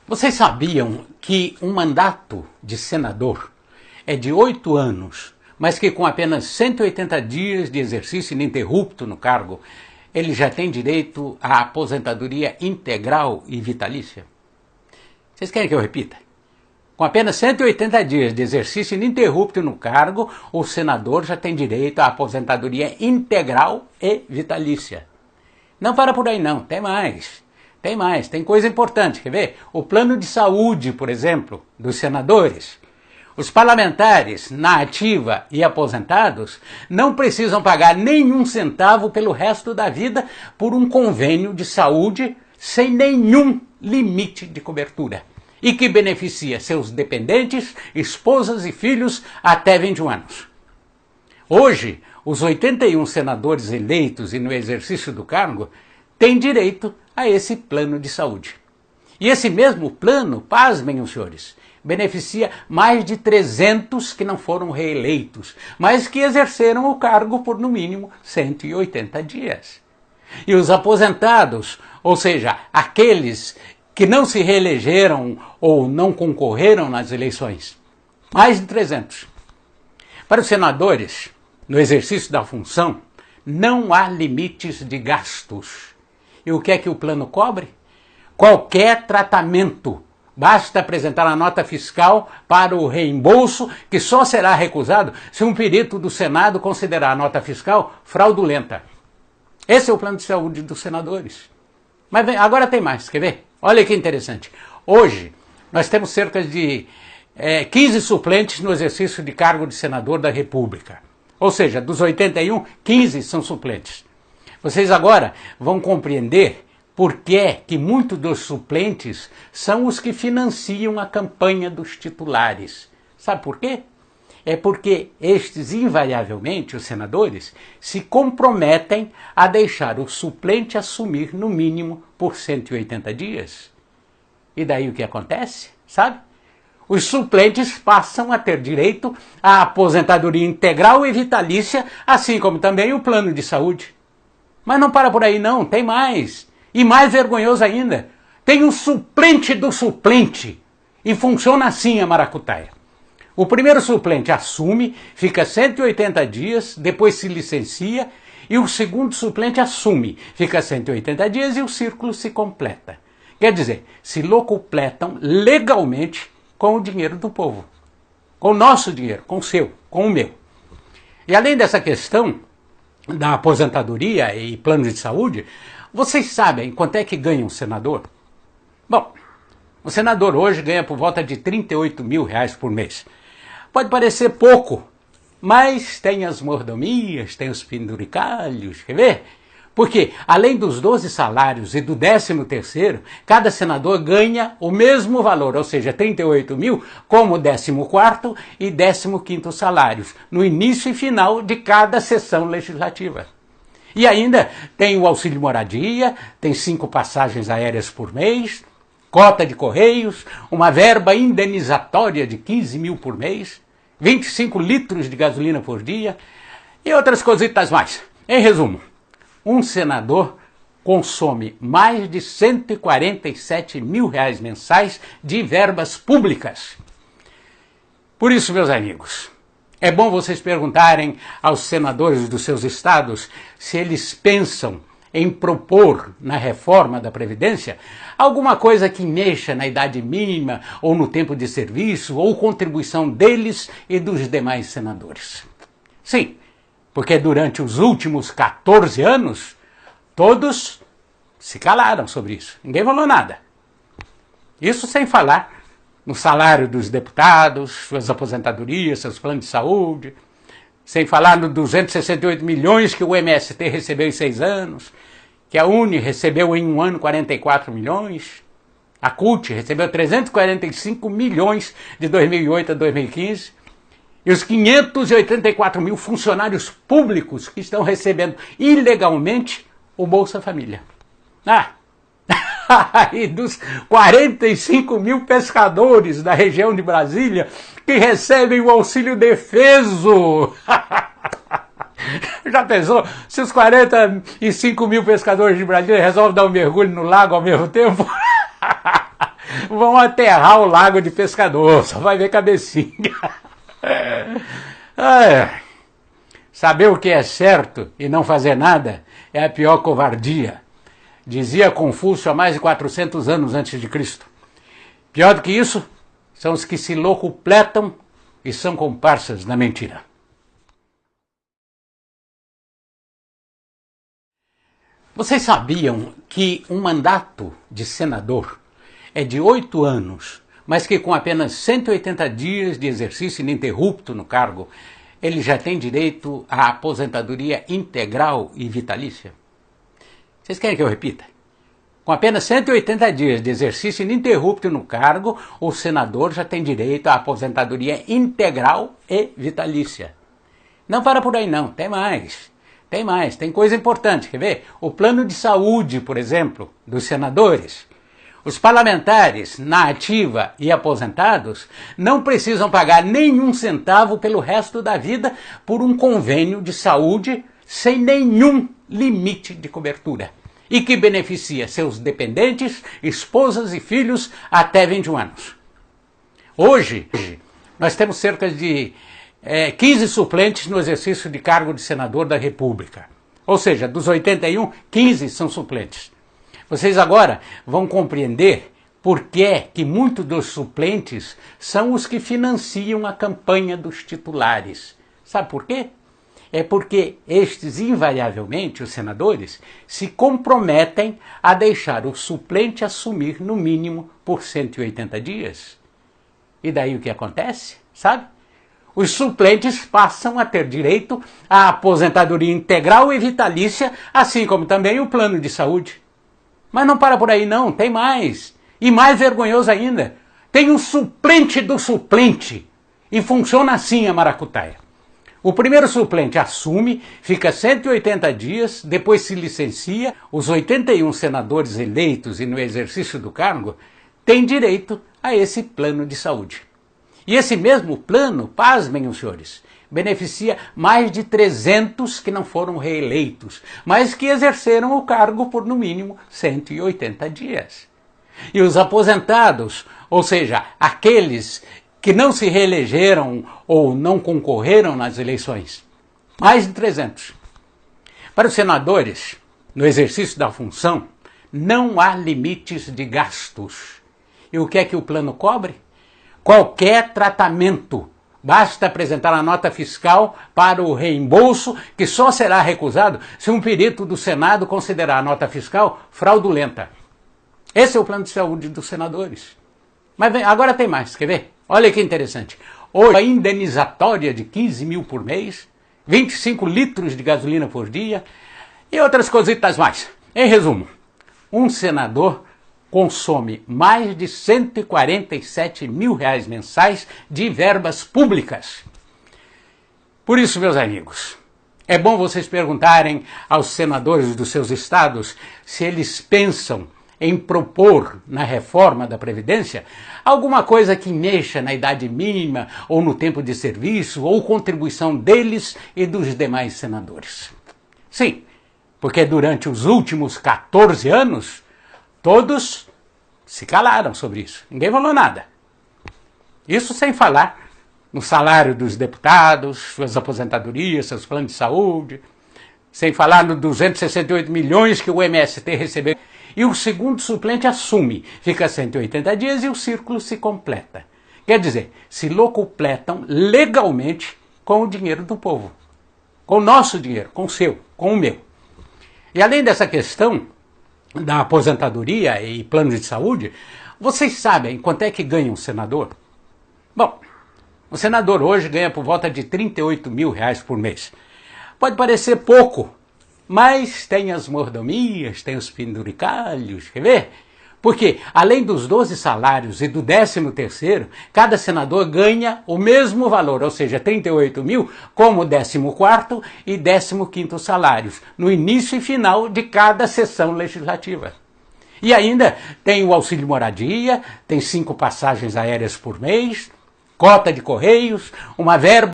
Vocês sabiam que um mandato de senador é de 8 anos, mas que com apenas 180 dias de exercício ininterrupto no cargo, ele já tem direito à aposentadoria integral e vitalícia? Vocês querem que eu repita? Com apenas 180 dias de exercício ininterrupto no cargo, o senador já tem direito à aposentadoria integral e vitalícia. Não para por aí não, tem mais. Tem coisa importante, quer ver? O plano de saúde, por exemplo, dos senadores. Os parlamentares, na ativa e aposentados, não precisam pagar nenhum centavo pelo resto da vida por um convênio de saúde sem nenhum limite de cobertura e que beneficia seus dependentes, esposas e filhos até 21 anos. Hoje, os 81 senadores eleitos e no exercício do cargo têm direito a esse plano de saúde. E esse mesmo plano, pasmem os senhores, beneficia mais de 300 que não foram reeleitos, mas que exerceram o cargo por no mínimo 180 dias. E os aposentados, ou seja, aqueles que não se reelegeram ou não concorreram nas eleições, mais de 300. Para os senadores, no exercício da função, não há limites de gastos. E o que é que o plano cobre? Qualquer tratamento. Basta apresentar a nota fiscal para o reembolso, que só será recusado se um perito do Senado considerar a nota fiscal fraudulenta. Esse é o plano de saúde dos senadores. Mas agora tem mais, quer ver? Olha que interessante. Hoje, nós temos cerca de 15 suplentes no exercício de cargo de senador da República. Ou seja, dos 81, 15 são suplentes. Vocês agora vão compreender por que muitos dos suplentes são os que financiam a campanha dos titulares. Sabe por quê? É porque estes, invariavelmente, os senadores, se comprometem a deixar o suplente assumir no mínimo por 180 dias. E daí o que acontece? Sabe? Os suplentes passam a ter direito à aposentadoria integral e vitalícia, assim como também o plano de saúde. Mas não para por aí não, tem mais. E mais vergonhoso ainda, tem um suplente do suplente. E funciona assim a maracutaia. O primeiro suplente assume, fica 180 dias, depois se licencia, e o segundo suplente assume, fica 180 dias e o círculo se completa. Quer dizer, se locupletam legalmente com o dinheiro do povo. Com o nosso dinheiro, com o seu, com o meu. E além dessa questão da aposentadoria e plano de saúde, vocês sabem quanto é que ganha um senador? Bom, o senador hoje ganha por volta de R$38 mil por mês. Pode parecer pouco, mas tem as mordomias, tem os penduricalhos, quer ver? Porque, além dos 12 salários e do 13º, cada senador ganha o mesmo valor, ou seja, 38 mil, como o 14º e 15º salários, no início e final de cada sessão legislativa. E ainda tem o auxílio moradia, tem 5 passagens aéreas por mês, cota de correios, uma verba indenizatória de 15 mil por mês, 25 litros de gasolina por dia e outras cositas mais. Em resumo, um senador consome mais de R$147 mil mensais de verbas públicas. Por isso, meus amigos, é bom vocês perguntarem aos senadores dos seus estados se eles pensam em propor na reforma da Previdência alguma coisa que mexa na idade mínima ou no tempo de serviço ou contribuição deles e dos demais senadores. Sim, porque durante os últimos 14 anos, todos se calaram sobre isso. Ninguém falou nada. Isso sem falar no salário dos deputados, suas aposentadorias, seus planos de saúde, sem falar nos 268 milhões que o MST recebeu em 6 anos, que a UNE recebeu em um ano 44 milhões, a CUT recebeu 345 milhões de 2008 a 2015, e os 584 mil funcionários públicos que estão recebendo ilegalmente o Bolsa Família. E dos 45 mil pescadores da região de Brasília que recebem o auxílio defeso. Já pensou? Se os 45 mil pescadores de Brasília resolvem dar um mergulho no lago ao mesmo tempo? vão aterrar o lago de pescador, só vai ver cabecinha. Saber o que é certo e não fazer nada é a pior covardia, dizia Confúcio há mais de 400 anos antes de Cristo. Pior do que isso são os que se locupletam e são comparsas na mentira. Vocês sabiam que um mandato de senador é de 8 anos, mas que com apenas 180 dias de exercício ininterrupto no cargo, ele já tem direito à aposentadoria integral e vitalícia? Vocês querem que eu repita? Com apenas 180 dias de exercício ininterrupto no cargo, o senador já tem direito à aposentadoria integral e vitalícia. Não para por aí não, tem mais. Tem coisa importante, quer ver? O plano de saúde, por exemplo, dos senadores. Os parlamentares, na ativa e aposentados, não precisam pagar nenhum centavo pelo resto da vida por um convênio de saúde sem nenhum limite de cobertura e que beneficia seus dependentes, esposas e filhos até 21 anos. Hoje, nós temos cerca de 15 suplentes no exercício de cargo de senador da República. Ou seja, dos 81, 15 são suplentes. Vocês agora vão compreender por que muitos dos suplentes são os que financiam a campanha dos titulares. Sabe por quê? É porque estes, invariavelmente, os senadores, se comprometem a deixar o suplente assumir no mínimo por 180 dias. E daí o que acontece? Sabe? Os suplentes passam a ter direito à aposentadoria integral e vitalícia, assim como também o plano de saúde. Mas não para por aí não, tem mais. E mais vergonhoso ainda, tem um suplente do suplente. E funciona assim a maracutaia. O primeiro suplente assume, fica 180 dias, depois se licencia, os 81 senadores eleitos e no exercício do cargo têm direito a esse plano de saúde. E esse mesmo plano, pasmem os senhores, beneficia mais de 300 que não foram reeleitos, mas que exerceram o cargo por no mínimo 180 dias. E os aposentados, ou seja, aqueles que não se reelegeram ou não concorreram nas eleições, mais de 300. Para os senadores, no exercício da função, não há limites de gastos. E o que é que o plano cobre? Qualquer tratamento. Basta apresentar a nota fiscal para o reembolso, que só será recusado se um perito do Senado considerar a nota fiscal fraudulenta. Esse é o plano de saúde dos senadores. Mas agora tem mais, quer ver? Olha que interessante. Hoje, a indenizatória de 15 mil por mês, 25 litros de gasolina por dia e outras cositas mais. Em resumo, um senador consome mais de 147 mil reais mensais de verbas públicas. Por isso, meus amigos, é bom vocês perguntarem aos senadores dos seus estados se eles pensam em propor na reforma da Previdência alguma coisa que mexa na idade mínima ou no tempo de serviço ou contribuição deles e dos demais senadores. Sim, porque durante os últimos 14 anos, todos se calaram sobre isso. Ninguém falou nada. Isso sem falar no salário dos deputados, suas aposentadorias, seus planos de saúde, sem falar nos 268 milhões que o MST recebeu. E o segundo suplente assume, fica 180 dias e o círculo se completa. Quer dizer, se locupletam legalmente com o dinheiro do povo. Com o nosso dinheiro, com o seu, com o meu. E além dessa questão da aposentadoria e plano de saúde, vocês sabem quanto é que ganha um senador? Bom, o senador hoje ganha por volta de 38 mil reais por mês. Pode parecer pouco, mas tem as mordomias, tem os penduricalhos, quer ver? Porque, além dos 12 salários e do 13º, cada senador ganha o mesmo valor, ou seja, 38 mil, como 14º e 15º salários, no início e final de cada sessão legislativa. E ainda tem o auxílio moradia, tem 5 passagens aéreas por mês, cota de correios, uma verba